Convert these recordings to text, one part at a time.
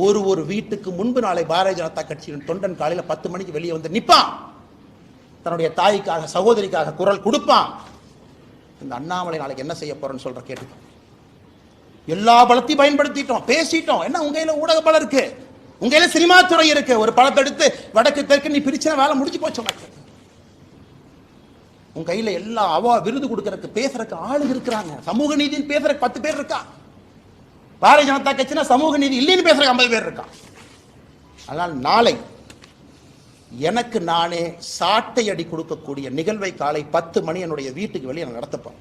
ஒரு வீட்டுக்கு முன்பு நாளை பாரதிய ஜனதா கட்சியின் தொண்டன் காலையில 10 மணிக்கு வெளியே வந்து நிற்பான், தன்னுடைய தாய்க்காக சகோதரிக்காக குரல் கொடுப்பான். இந்த அண்ணாமலை நாளைக்கு என்ன செய்ய போறேன்னு சொல்ற கேட்டுக்கோ. எல்லா பலத்தையும் பயன்படுத்திட்டோம், பேசிட்டோம். என்ன உங்க கையில ஊடக பலம் இருக்கு, உங்க கையில சினிமா துறை இருக்கு. ஒரு பலத்தை எடுத்து வடக்கு தெற்கு நீ பிரிச்சா வேலை முடிஞ்சு போச்சு. உங்க கையில எல்லா விருது கொடுக்கறதுக்கு பேசுறதுக்கு ஆளுங்க இருக்கிறாங்க. சமூக நீதினு பேசுறதுக்கு 10 பேர் இருக்கா. பாரதிய ஜனதா கட்சினா சமூக நீதி இல்லைன்னு பேசுறதுக்கு 50 பேர் இருக்கா. அதனால் நாளை எனக்கு நானே சாட்டை அடி கொடுக்கக்கூடிய நிகழ்வை காலை 10 மணி என்னுடைய வீட்டுக்கு வெளியே நான் நடத்தப்போம்.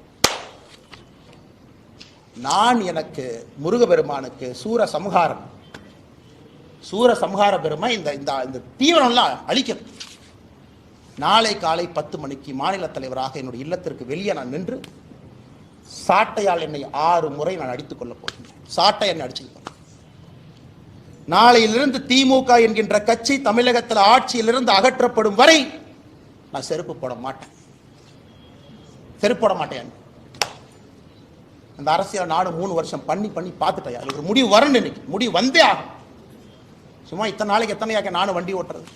நான் எனக்கு முருகபெருமானுக்கு சூர சம்ஹார பெருமை இந்த தீவிரம்லாம் அழிக்கணும். நாளை காலை 10 மணிக்கு மாநில தலைவராக என்னுடைய இல்லத்திற்கு வெளியே நான் நின்று சாட்டையால் என்னை 6 முறை நான் அடித்துக் கொள்ள போகிறேன். சாட்டை என்னை அடிச்சுக்க. நாளையிலிருந்து திமுக என்கின்ற கட்சி தமிழகத்தில் ஆட்சியிலிருந்து அகற்றப்படும் வரை நான் செருப்பு போட மாட்டேன். அந்த அரசியல் நாடு 3 வருஷம் பண்ணி பார்த்துட்டேன். அது ஒரு முடிவு வரணும். இன்னைக்கு முடிவு வந்தே ஆகும். சும்மா இத்தனை நாளைக்கு எத்தனையாக நானும் வண்டி ஓட்டுறது.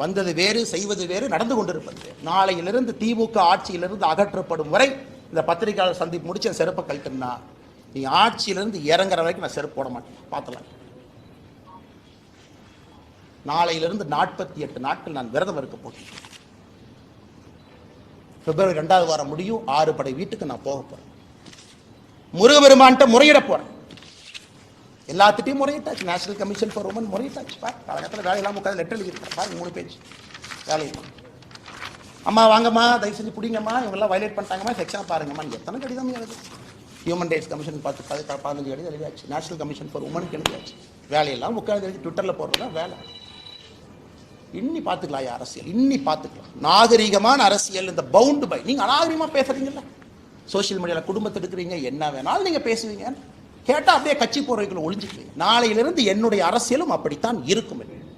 வந்தது வேறு, செய்வது வேறு, நடந்து கொண்டிருப்பது. நாளையிலிருந்து திமுக ஆட்சியிலிருந்து அகற்றப்படும் வரை இந்த பத்திரிகையாளர் சந்திப்பு முடிச்சு செருப்பை கழட்டுனா நீ ஆட்சியிலிருந்து இறங்குற வரைக்கும் நான் செருப்பு போட மாட்டேன். பார்த்துலாம். நாளையிலிருந்து 48 நாட்கள் நான் விரதம் இருக்க போகிறேன். பிப்ரவரி 2வது வாரம் முடியும். 6 படை வீட்டுக்கு நான் போக போறேன். முருகபெருமான்கிட்ட முறையிட போறேன். எல்லாத்திட்டையும் முறையிட்டாச்சு. நேஷனல் கமிஷன் ஃபார் உமன் முறையிட்டாச்சு. காலகட்டத்தில் வேலையெல்லாம் உட்காந்து லெட்டர் எழுதியிருக்கேன். பாருங்க 3 பேஜ் வேலையில். அம்மா வாங்கம்மா, தயவு செஞ்சு பிடிங்கம்மா, இவங்கெல்லாம் வயலேட் பண்ணிட்டாங்கம்மா, செக்ஷனாக பாருங்கம்மா. எத்தனை கடிதம் எழுது. ஹியூமன் ரைட்ஸ் கமிஷன் 15 கடிதம் எழுதியாச்சு. நேஷனல் கமிஷன் ஃபார் உமனுக்கு எழுதியாச்சு. வேலையெல்லாம் உட்காந்து எழுதி ட்விட்டரில் போடுறதா வேலை. இன்னி பார்த்துக்கலாம். அரசியல் இன்னி பார்த்துக்கலாம். நாகரிகமான அரசியல். இந்த பவுண்டு பை நீங்கள் அநாகரிகமாக பேசுறீங்கல்ல, சோசியல் மீடியாவில் குடும்பத்தை எடுக்கிறீங்க, என்ன வேணாலும் நீங்கள் பேசுவீங்க. கேட்டால் அப்படியே கட்சி போறவைக்குள்ள ஒளிஞ்சுக்குவீங்க. நாளையிலிருந்து என்னுடைய அரசியலும் அப்படித்தான் இருக்கும்.